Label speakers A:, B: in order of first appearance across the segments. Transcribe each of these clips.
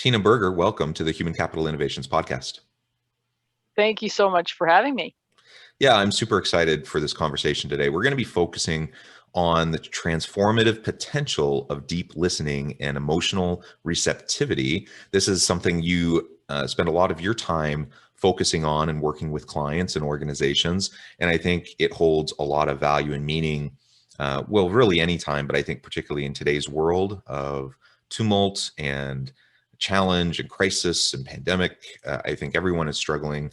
A: Tina Berger, welcome to the Human Capital Innovations Podcast.
B: Thank you so much for having me.
A: Yeah, I'm super excited for this conversation today. We're going to be focusing on the transformative potential of deep listening and emotional receptivity. This is something you spend a lot of your time focusing on and working with clients and organizations. And I think it holds a lot of value and meaning, well, really anytime, but I think particularly in today's world of tumult and challenge and crisis and pandemic. I think everyone is struggling.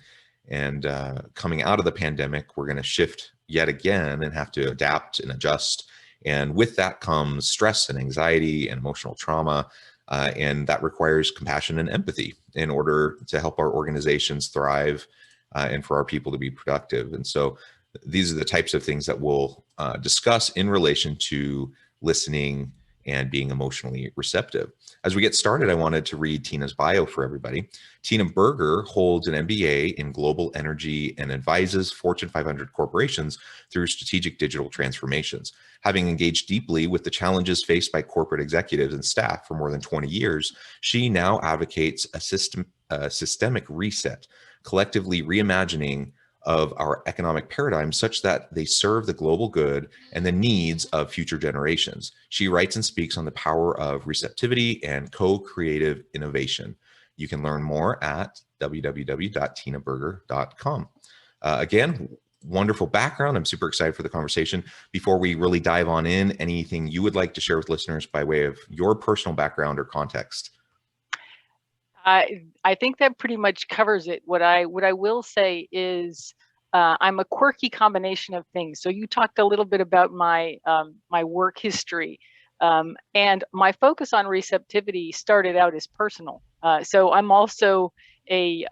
A: And coming out of the pandemic, we're going to shift yet again and have to adapt and adjust. And with that comes stress and anxiety and emotional trauma. And that requires compassion and empathy in order to help our organizations thrive and for our people to be productive. And so these are the types of things that we'll discuss in relation to listening and being emotionally receptive. As we get started, I wanted to read Tina's bio for everybody. Tina Berger holds an MBA in global energy and advises Fortune 500 corporations through strategic digital transformations. Having engaged deeply with the challenges faced by corporate executives and staff for more than 20 years, she now advocates a systemic reset, collectively reimagining of our economic paradigm such that they serve the global good and the needs of future generations. She writes and speaks on the power of receptivity and co-creative innovation. You can learn more at www.tinaberger.com. Again, wonderful background. I'm super excited for the conversation. Before we really dive on in, anything you would like to share with listeners by way of your personal background or context?
B: I think that pretty much covers it. What I will say is I'm a quirky combination of things. So you talked a little bit about my my work history, and my focus on receptivity started out as personal. So I'm also a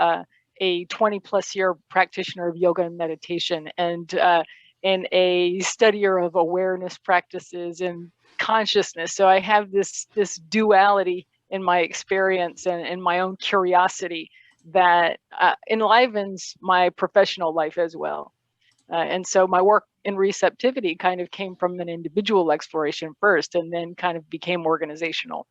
B: 20 plus year practitioner of yoga and meditation, and a studier of awareness practices and consciousness. So I have this duality in my experience and in my own curiosity that enlivens my professional life as well. And so my work in receptivity kind of came from an individual exploration first and then kind of became organizational.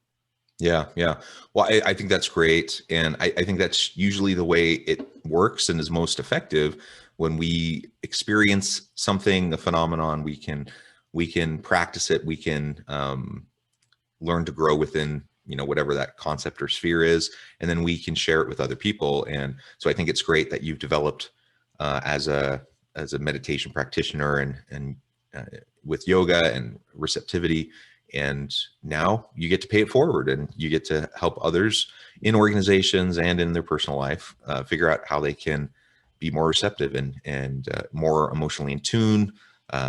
A: Yeah, yeah. Well, I think that's great. And I think that's usually the way it works and is most effective. When we experience something, a phenomenon, we can practice it, we can learn to grow within whatever that concept or sphere is, and then we can share it with other people. And so I think it's great that you've developed as a meditation practitioner and with yoga and receptivity, and now you get to pay it forward and you get to help others in organizations and in their personal life figure out how they can be more receptive and more emotionally in tune,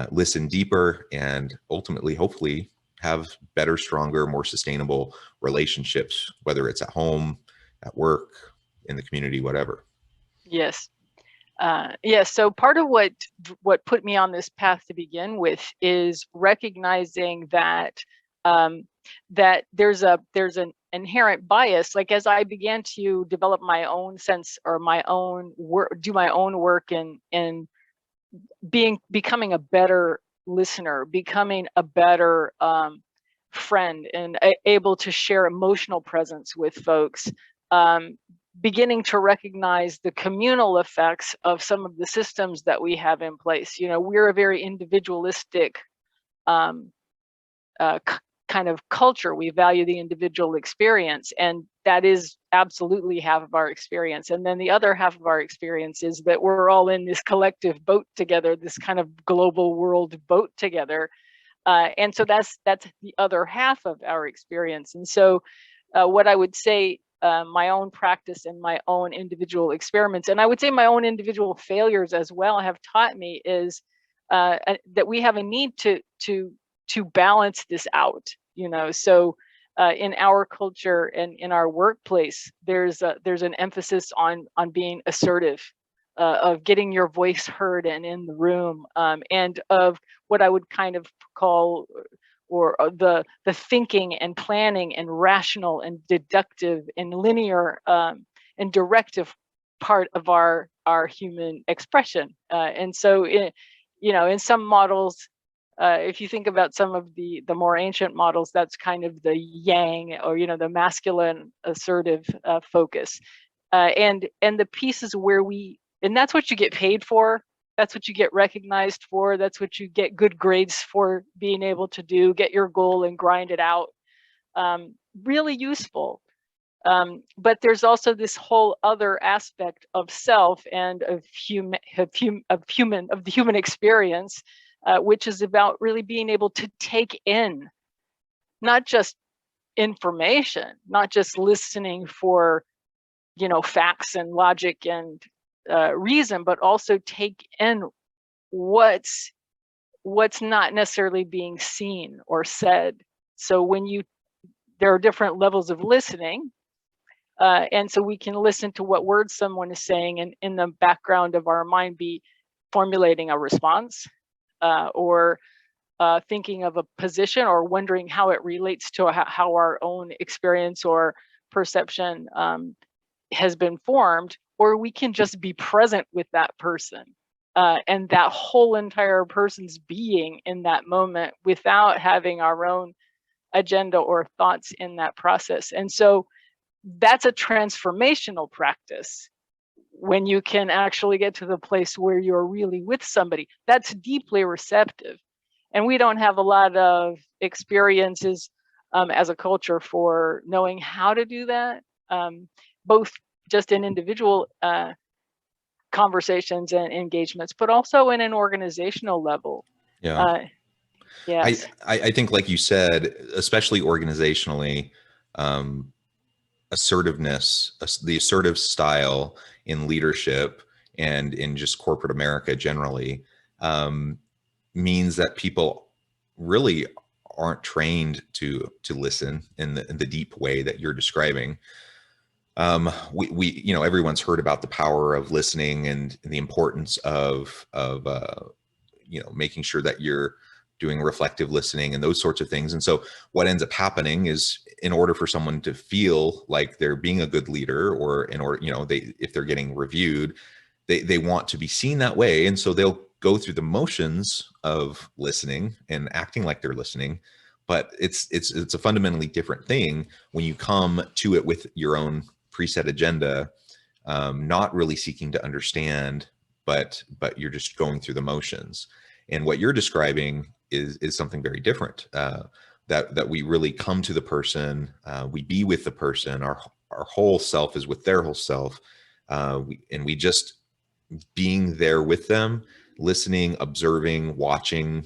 A: listen deeper, and ultimately hopefully have better, stronger, more sustainable relationships, whether it's at home, at work, in the community, whatever.
B: Yes. Yes. So part of what put me on this path to begin with is recognizing that that there's an inherent bias. Like as I began to develop my own sense or my own work, do my own work in becoming a better listener, becoming a better friend, and able to share emotional presence with folks, beginning to recognize the communal effects of some of the systems that we have in place. We're a very individualistic kind of culture. We value the individual experience, and that is absolutely half of our experience. And then the other half of our experience is that we're all in this collective boat together, this kind of global world boat together. And so that's the other half of our experience. And so what I would say, my own practice and my own individual experiments, and I would say my own individual failures as well, have taught me is that we have a need to balance this out. So in our culture and in our workplace, there's an emphasis on being assertive, of getting your voice heard and in the room, and of what I would kind of call or the thinking and planning and rational and deductive and linear and directive part of our human expression. And so in some models, If you think about some of the more ancient models, that's kind of the yang, or the masculine assertive focus, and the pieces where and that's what you get paid for. That's what you get recognized for. That's what you get good grades for being able to do. Get your goal and grind it out. Really useful. But there's also this whole other aspect of self and of the human experience, which is about really being able to take in not just information, not just listening for facts and logic and reason, but also take in what's not necessarily being seen or said. So there are different levels of listening. And so we can listen to what words someone is saying, and in the background of our mind be formulating a response, or thinking of a position, or wondering how it relates to how our own experience or perception has been formed, or we can just be present with that person, and that whole entire person's being in that moment without having our own agenda or thoughts in that process. And so that's a transformational practice, when you can actually get to the place where you're really with somebody that's deeply receptive. And we don't have a lot of experiences as a culture for knowing how to do that, both just in individual conversations and engagements, but also in an organizational level.
A: Yeah.
B: Yes.
A: I think, like you said, especially organizationally, assertiveness, the assertive style in leadership and in just corporate America generally, means that people really aren't trained to listen in the deep way that you're describing. We everyone's heard about the power of listening and the importance of making sure that you're doing reflective listening and those sorts of things. And so what ends up happening is, in order for someone to feel like they're being a good leader, or in order, if they're getting reviewed, they want to be seen that way. And so they'll go through the motions of listening and acting like they're listening. But it's a fundamentally different thing when you come to it with your own preset agenda, not really seeking to understand, but you're just going through the motions. And what you're describing is something very different. That we really come to the person, we be with the person. Our whole self is with their whole self, we just being there with them, listening, observing, watching.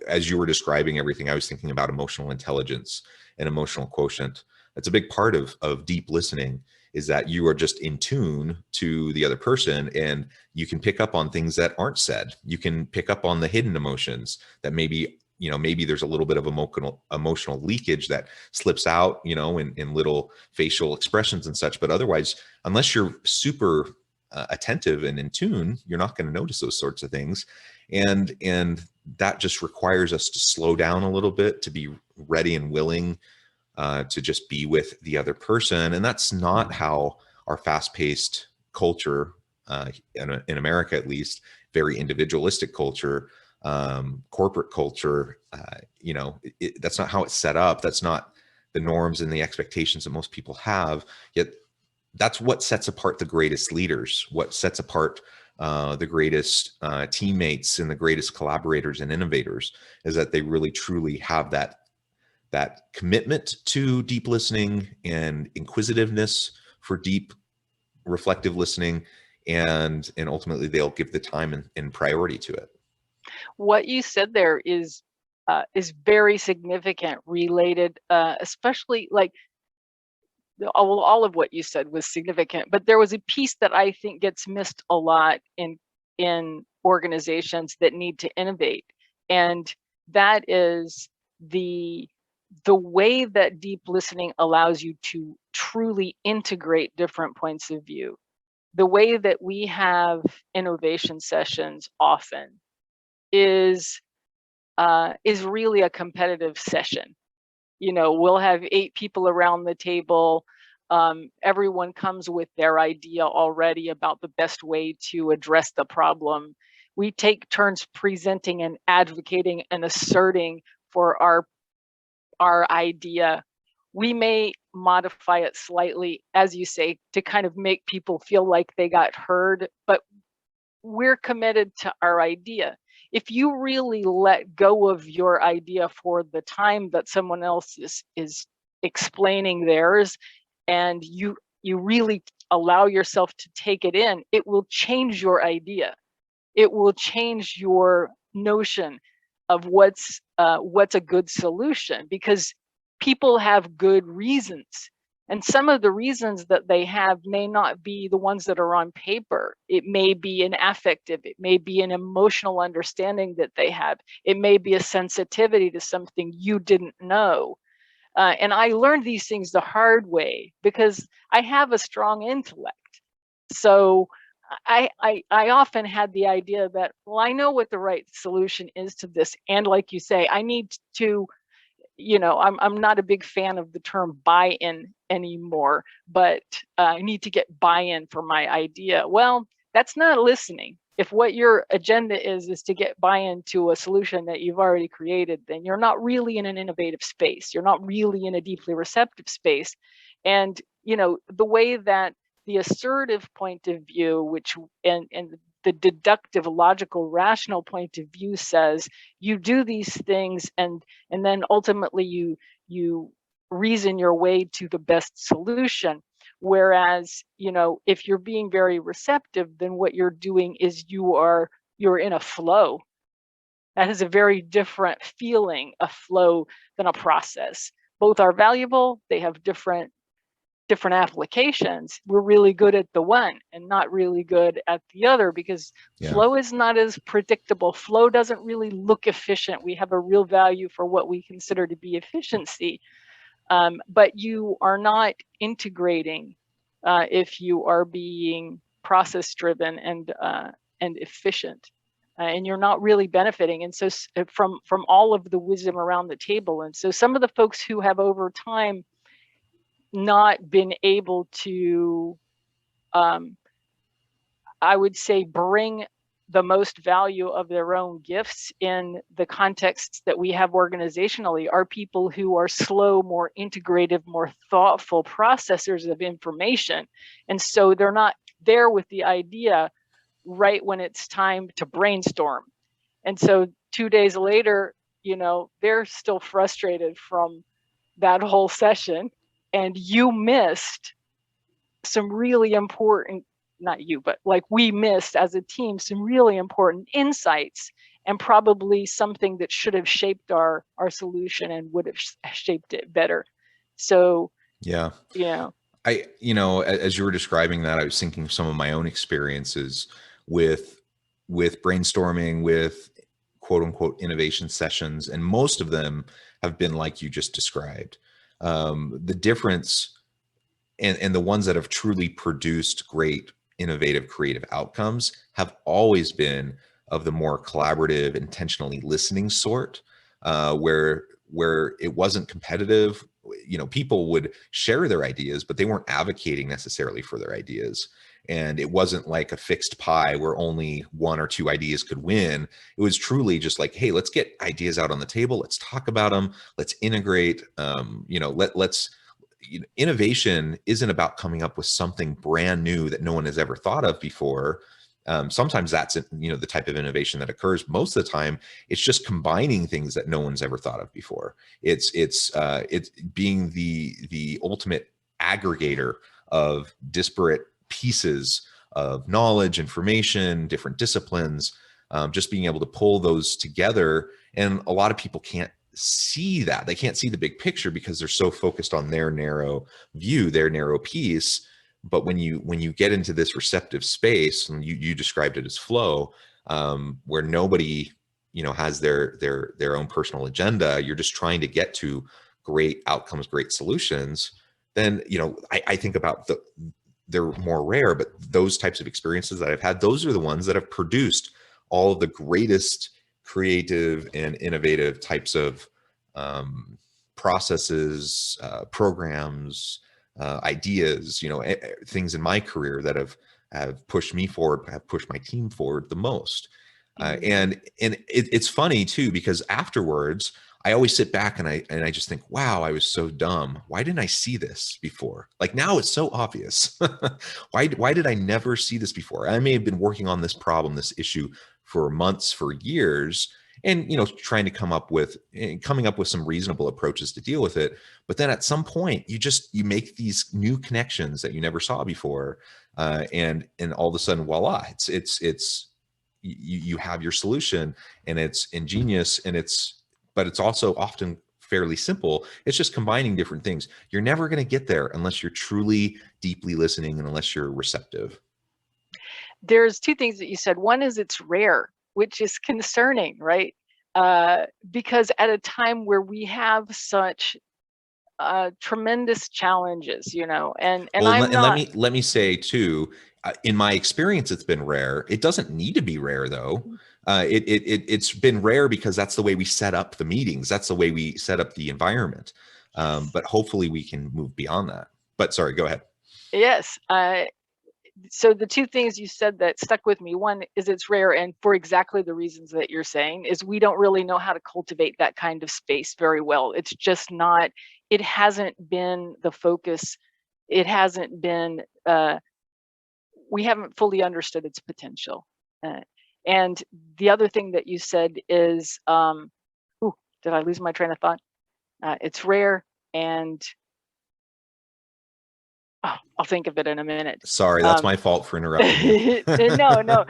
A: As you were describing everything, I was thinking about emotional intelligence and emotional quotient. That's a big part of deep listening, is that you are just in tune to the other person, and you can pick up on things that aren't said. You can pick up on the hidden emotions that maybe there's a little bit of emotional leakage that slips out, in little facial expressions and such. But otherwise, unless you're super attentive and in tune, you're not going to notice those sorts of things. And that just requires us to slow down a little bit, to be ready and willing to just be with the other person. And that's not how our fast-paced culture, in America at least, very individualistic culture, corporate culture, that's not how it's set up. That's not the norms and the expectations that most people have. Yet that's what sets apart the greatest leaders, what sets apart the greatest teammates and the greatest collaborators and innovators, is that they really truly have that commitment to deep listening and inquisitiveness for deep reflective listening, and ultimately they'll give the time and priority to it.
B: What you said there is very significant, related, especially like all of what you said was significant, but there was a piece that I think gets missed a lot in organizations that need to innovate, and that is the way that deep listening allows you to truly integrate different points of view. The way that we have innovation sessions often is really a competitive session. We'll have 8 people around the table. Everyone comes with their idea already about the best way to address the problem. we take turns presenting and advocating and asserting for our idea. We may modify it slightly, as you say, to kind of make people feel like they got heard, but we're committed to our idea. If you really let go of your idea for the time that someone else is explaining theirs, and you really allow yourself to take it in, it will change your idea. It will change your notion of what's a good solution, because people have good reasons, and some of the reasons that they have may not be the ones that are on paper. It may be an affective, it may be an emotional understanding that they have, it may be a sensitivity to something you didn't know. And I learned these things the hard way because I have a strong intellect. So I often had the idea that, well, I know what the right solution is to this. And like you say, I need to, I'm not a big fan of the term buy-in anymore, but I need to get buy-in for my idea. Well, that's not listening. If what your agenda is to get buy-in to a solution that you've already created, then you're not really in an innovative space. You're not really in a deeply receptive space. And, the way that the assertive point of view, and the deductive, logical, rational point of view says you do these things, and then ultimately you reason your way to the best solution. Whereas, if you're being very receptive, then what you're doing is you're in a flow. That is a very different feeling, a flow, than a process. Both are valuable. They have different applications. We're really good at the one and not really good at the other, because flow is not as predictable. Flow doesn't really look efficient. We have a real value for what we consider to be efficiency. But you are not integrating if you are being process driven and efficient. And you're not really benefiting. And so from all of the wisdom around the table. And so some of the folks who have over time not been able to, I would say, bring the most value of their own gifts in the contexts that we have organizationally, are people who are slow, more integrative, more thoughtful processors of information. And so they're not there with the idea right when it's time to brainstorm. And so 2 days later, they're still frustrated from that whole session, and you missed some really important, not you, but like we missed as a team, some really important insights, and probably something that should have shaped our solution and would have shaped it better. So
A: yeah, as you were describing that, I was thinking of some of my own experiences with brainstorming, with quote unquote innovation sessions, and most of them have been like you just described. The difference, and the ones that have truly produced great, innovative, creative outcomes have always been of the more collaborative, intentionally listening sort, where it wasn't competitive. People would share their ideas, but they weren't advocating necessarily for their ideas. And it wasn't like a fixed pie where only one or two ideas could win. It was truly just like, hey, let's get ideas out on the table. Let's talk about them. Let's integrate. Innovation isn't about coming up with something brand new that no one has ever thought of before. Sometimes that's the type of innovation that occurs. Most of the time, it's just combining things that no one's ever thought of before. It's being the ultimate aggregator of disparate pieces of knowledge, information, different disciplines. Just being able to pull those together, and a lot of people can't see that. They can't see the big picture because they're so focused on their narrow view, their narrow piece. But when you get into this receptive space, and you described it as flow, where nobody has their own personal agenda, you're just trying to get to great outcomes, great solutions. Then I think about they're more rare, but those types of experiences that I've had, those are the ones that have produced all of the greatest creative and innovative types of processes, programs, ideas, things in my career that have pushed me forward, have pushed my team forward the most. It's funny too, because afterwards I always sit back and I just think, wow, I was so dumb. Why didn't I see this before? Like now it's so obvious. Why did I never see this before? I may have been working on this problem, this issue for months, for years, and trying to coming up with some reasonable approaches to deal with it. But then at some point you make these new connections that you never saw before, and all of a sudden, voila, it's you have your solution, and it's ingenious, but it's also often fairly simple. It's just combining different things. You're never going to get there unless you're truly deeply listening and unless you're receptive.
B: There's two things that you said. One is it's rare, which is concerning, right? Because at a time where we have such tremendous challenges, and
A: Well,
B: I'm not.
A: let me say too, in my experience, it's been rare. It doesn't need to be rare though. It's been rare because that's the way we set up the meetings. That's the way we set up the environment. But hopefully we can move beyond that. But sorry, go ahead.
B: Yes. So the two things you said that stuck with me, one is it's rare, and for exactly the reasons that you're saying, is we don't really know how to cultivate that kind of space very well. It's just not, it hasn't been the focus. It hasn't been, we haven't fully understood its potential. And the other thing that you said is, did I lose my train of thought? It's rare, and I'll think of it in a minute.
A: Sorry, that's my fault for interrupting you.
B: No.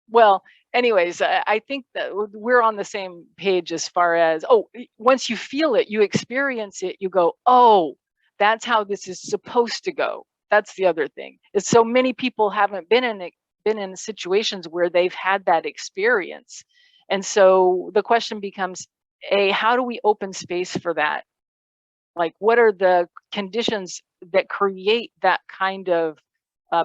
B: Well, anyways, I think that we're on the same page as far as, once you feel it, you experience it, you go, oh, that's how this is supposed to go. That's the other thing. Is so many people haven't been in situations where they've had that experience. And so the question becomes, how do we open space for that? Like, what are the conditions that create that kind of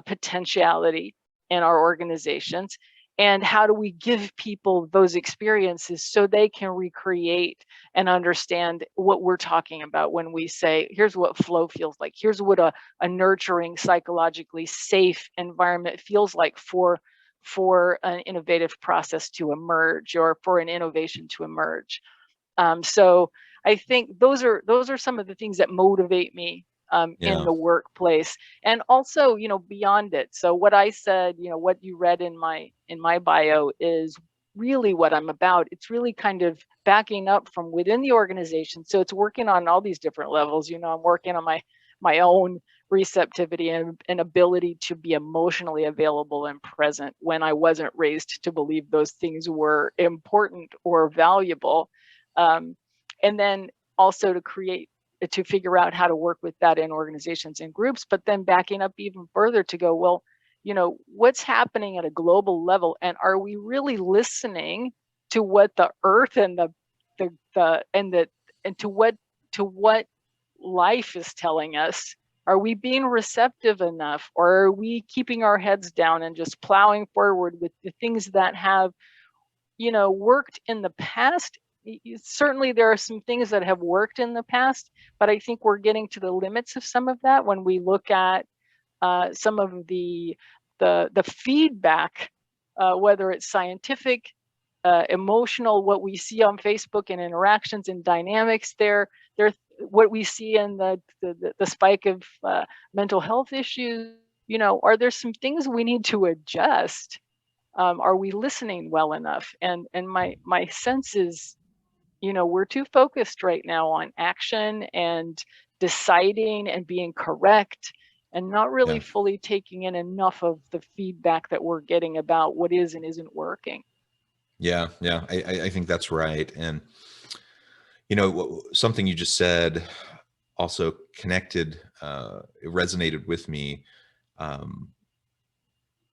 B: potentiality in our organizations? And how do we give people those experiences so they can recreate and understand what we're talking about when we say, here's what flow feels like. Here's what a nurturing, psychologically safe environment feels like for an innovative process to emerge, or for an innovation to emerge. So I think those are some of the things that motivate me in the workplace, and also, beyond it. So what I said, what you read in my bio is really what I'm about. It's really kind of backing up from within the organization. So it's working on all these different levels. I'm working on my own receptivity and ability to be emotionally available and present when I wasn't raised to believe those things were important or valuable. And then also to figure out how to work with that in organizations and groups, but then backing up even further to go, well, what's happening at a global level, and are we really listening to what the earth and to what life is telling us? Are we being receptive enough, or are we keeping our heads down and just plowing forward with the things that have worked in the past? Certainly there are some things that have worked in the past, but I think we're getting to the limits of some of that when we look at some of the feedback, whether it's scientific, emotional, what we see on Facebook and interactions and dynamics there, what we see in the spike of mental health issues. Are there some things we need to adjust? Are we listening well enough? And my sense is, we're too focused right now on action and deciding and being correct, and not really fully taking in enough of the feedback that we're getting about what is and isn't working.
A: Yeah, I think that's right. And something you just said also connected, it resonated with me.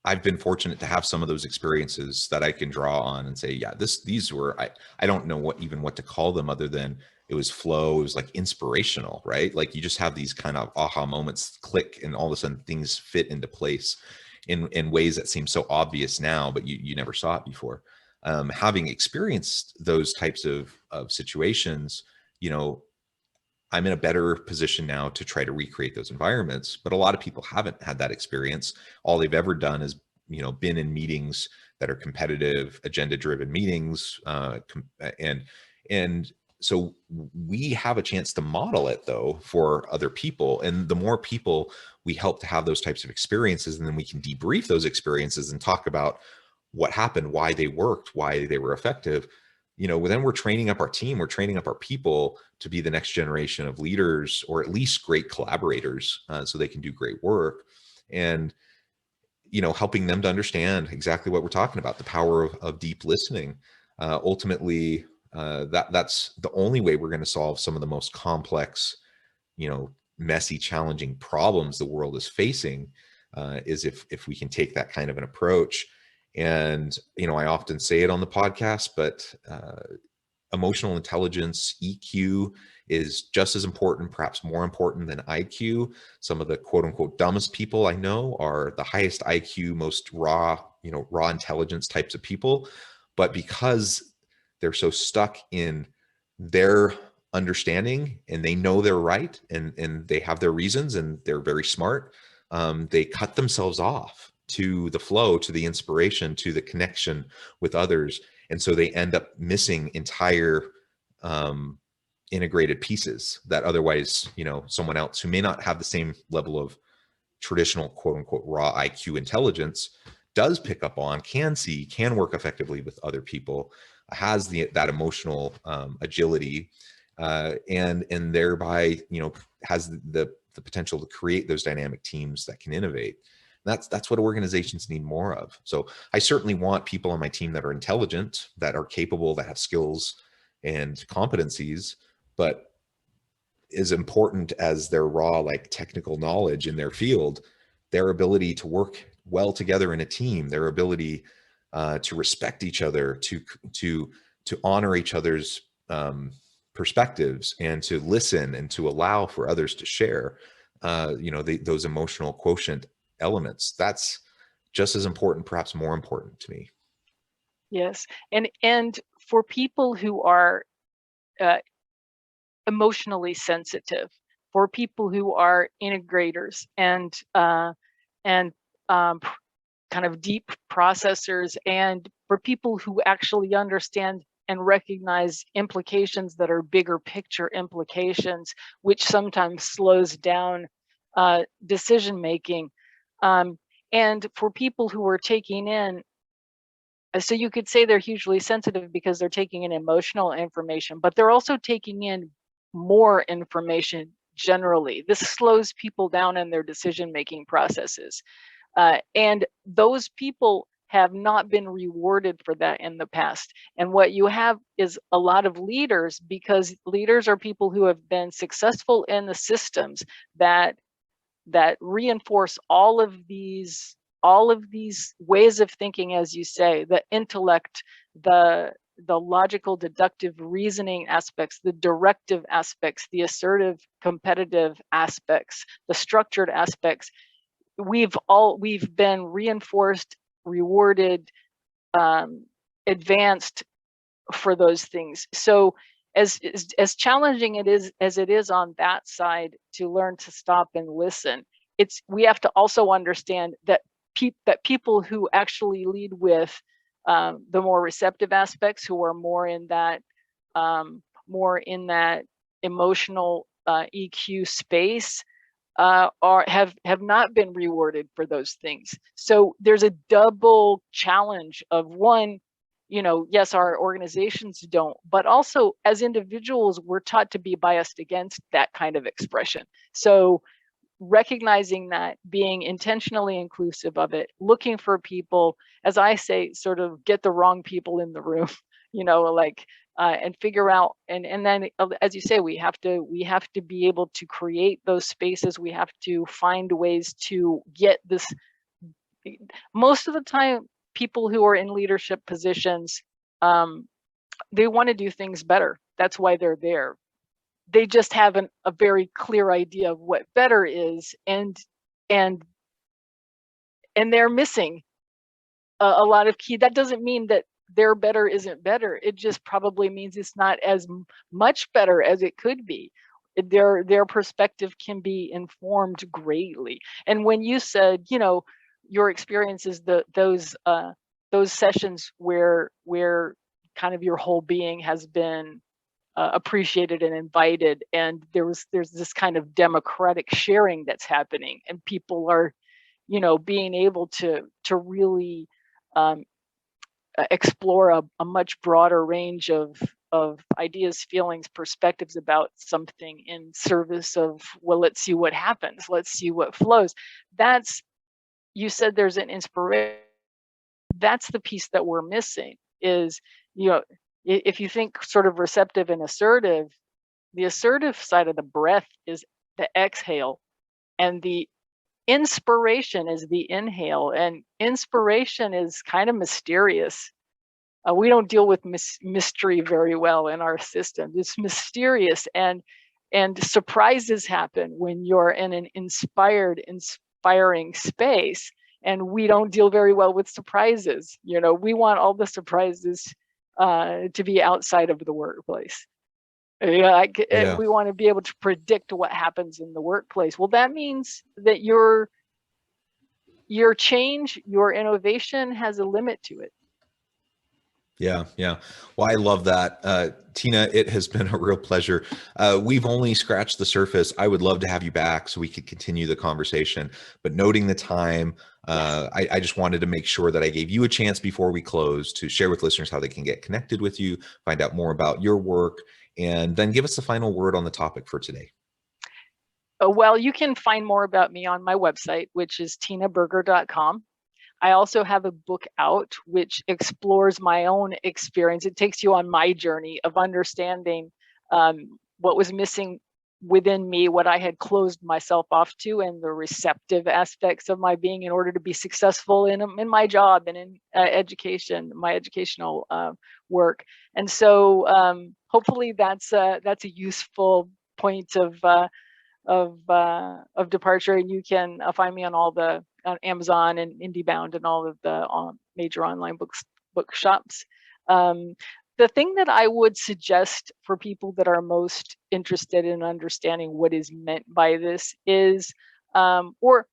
A: I've been fortunate to have some of those experiences that I can draw on and say, yeah, these were, I don't know what to call them other than it was flow. It was like inspirational, right? Like you just have these kind of aha moments click, and all of a sudden things fit into place in ways that seem so obvious now, but you never saw it before. Having experienced those types of situations, I'm in a better position now to try to recreate those environments. But a lot of people haven't had that experience. All they've ever done is, been in meetings that are competitive, agenda-driven meetings, and and so we have a chance to model it though for other people. And the more people we help to have those types of experiences, and then we can debrief those experiences and talk about what happened, why they worked, why they were effective. Then we're training up our team, we're training up our people to be the next generation of leaders, or at least great collaborators, so they can do great work. And helping them to understand exactly what we're talking about, the power of deep listening. Ultimately, that's the only way we're going to solve some of the most complex, messy, challenging problems the world is facing, is if we can take that kind of an approach. And I often say it on the podcast, but emotional intelligence, EQ, is just as important, perhaps more important than IQ. Some of the quote unquote dumbest people I know are the highest IQ, most raw intelligence types of people. But because they're so stuck in their understanding, and they know they're right, and they have their reasons, and they're very smart, they cut themselves off to the flow, to the inspiration, to the connection with others. And so they end up missing entire integrated pieces that otherwise, someone else who may not have the same level of traditional quote unquote raw IQ intelligence does pick up on, can see, can work effectively with other people, has that emotional agility, and thereby, has the potential to create those dynamic teams that can innovate. That's what organizations need more of. So I certainly want people on my team that are intelligent, that are capable, that have skills and competencies, but as important as their raw, like, technical knowledge in their field, their ability to work well together in a team, their ability to respect each other, to honor each other's perspectives, and to listen, and to allow for others to share, those emotional quotient elements. That's just as important, perhaps more important to me.
B: Yes, and for people who are uh, emotionally sensitive, for people who are integrators and kind of deep processors, and for people who actually understand and recognize implications that are bigger picture implications, which sometimes slows down decision making. And for people who are taking in, so you could say they're hugely sensitive because they're taking in emotional information, but they're also taking in more information generally. This slows people down in their decision making processes. And those people have not been rewarded for that in the past. And what you have is a lot of leaders, because leaders are people who have been successful in the systems that reinforce all of these ways of thinking, as you say, the intellect, the logical deductive reasoning aspects, the directive aspects, the assertive competitive aspects, the structured aspects. We've been reinforced, rewarded, advanced for those things. So as challenging as it is on that side to learn to stop and listen, we have to also understand that people who actually lead with the more receptive aspects, who are more in that emotional EQ space, have not been rewarded for those things. So there's a double challenge of, one, yes, our organizations don't, but also as individuals, we're taught to be biased against that kind of expression. So recognizing that, being intentionally inclusive of it, looking for people, as I say, sort of get the wrong people in the room, and figure out, and then, as you say, we have to be able to create those spaces. We have to find ways to get this. Most of the time, people who are in leadership positions, they want to do things better. That's why they're there. They just have a very clear idea of what better is, and they're missing a lot of key. That doesn't mean that their better isn't better. It just probably means it's not as much better as it could be. their perspective can be informed greatly. And when you said, you know, your experiences, those sessions where kind of your whole being has been appreciated and invited, and there's this kind of democratic sharing that's happening, and people are, you know, being able to really um, explore a much broader range of ideas, feelings, perspectives about something in service of, well, let's see what happens, let's see what flows. That's, you said there's an inspiration. That's the piece that we're missing is, you know, if you think sort of receptive and assertive, the assertive side of the breath is the exhale, and the inspiration is the inhale. And inspiration is kind of mysterious. We don't deal with mystery very well in our system. It's mysterious, and surprises happen when you're in an inspiring space. And we don't deal very well with surprises. You know, we want all the surprises to be outside of the workplace. Yeah,
A: Yeah.
B: we want to be able to predict what happens in the workplace. Well, that means that your change, your innovation has a limit to it.
A: Yeah, yeah. Well, I love that. Tina, it has been a real pleasure. We've only scratched the surface. I would love to have you back so we could continue the conversation. But noting the time,
B: Yes.
A: I just wanted to make sure that I gave you a chance before we close to share with listeners how they can get connected with you, find out more about your work, and then give us the final word on the topic for today.
B: Well, you can find more about me on my website, which is tinaberger.com. I also have a book out which explores my own experience. It takes you on my journey of understanding what was missing within me, what I had closed myself off to, and the receptive aspects of my being in order to be successful in my job and in education, my educational work. And so hopefully that's a useful point of departure. And you can find me on all the Amazon and IndieBound and all of the major online bookshops. The thing that I would suggest for people that are most interested in understanding what is meant by this is, or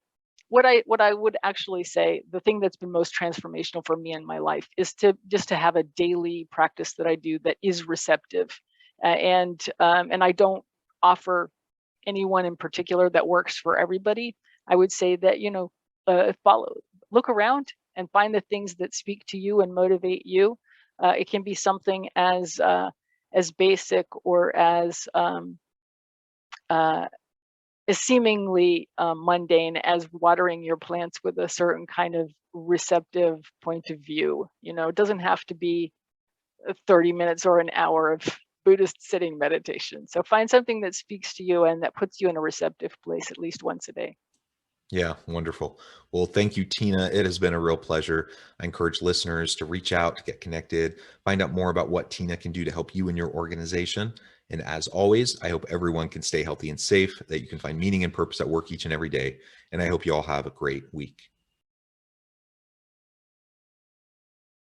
B: what I would actually say, the thing that's been most transformational for me in my life is to just to have a daily practice that I do that is receptive, and I don't offer anyone in particular that works for everybody. I would say that, you know, look around and find the things that speak to you and motivate you. It can be something as basic or as seemingly mundane as watering your plants with a certain kind of receptive point of view. You know, it doesn't have to be 30 minutes or an hour of Buddhist sitting meditation. So find something that speaks to you and that puts you in a receptive place at least once a day.
A: Yeah, wonderful. Well, thank you, Tina. It has been a real pleasure. I encourage listeners to reach out, to get connected, find out more about what Tina can do to help you and your organization. And as always, I hope everyone can stay healthy and safe, that you can find meaning and purpose at work each and every day. And I hope you all have a great week.